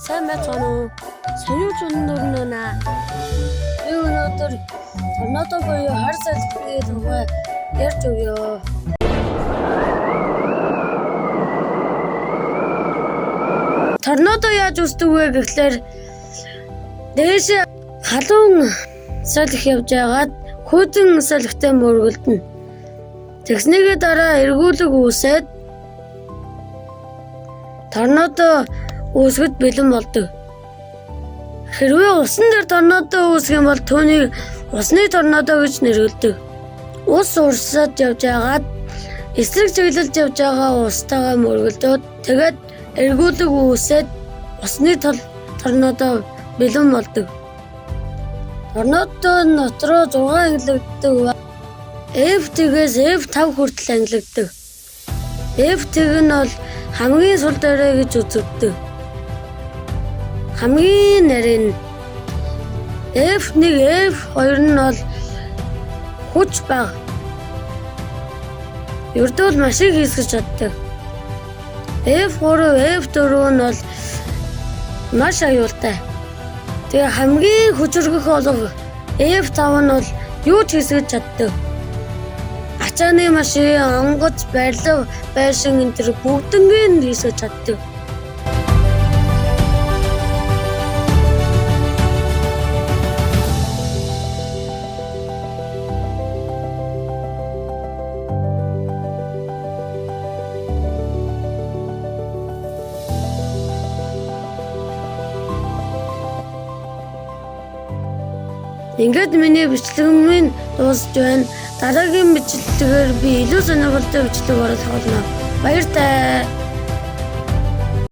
Сайн байцгаана уу? Сониуч өнөрнө. Би өнөөдөр торнадо буюу хар салхины тухай ярьж өгье. Торнадо яаж үүсдэг вэ гэхлээр дээш халуун салхи явж байгаад хүйдэн салхитай мөргөлдөнө. Тэгснийгээ дараа эргүүлэг үүсээд торнадо үүсгэд бэлэн болдог. Хэрвээ усан дээр торнадо үүсгэх юм бол түүнийг усны торнадо гэж нэрлэдэг. Ус урсаад явж байгаад эсрэг чиглэлд явж байгаа устайгаа мөргөлдөөд тэгээд эргүүлэг үүсээд усны торнадо бэлэн болдог. Торнадо дотроо 6 ангилагддаг. F-тгээс F5 хүртэл ангилагддаг. F-тэг нь бол хамгийн сул дээрээ гэж үзэгддэг. Хамгийн нарийн F1, F2 нь бол хүч бага. Ердөө маш их хийсгэж чаддаг. F3, F4 нь бол маш аюултай. Тэгээ хамгийн хүчрхэг болох F5 нь бол юу ч хийсгэж чаддаг. Ачааны машин, онгоц, барилга, байшин энэ төр бүгднийг хийсгэж чаддаг. Ингээд миний бичлэг минь дуусж байна. Дараагийн бичлэгээр би илүү сонирхолтой бичлэг оруулах болно. Баяртай.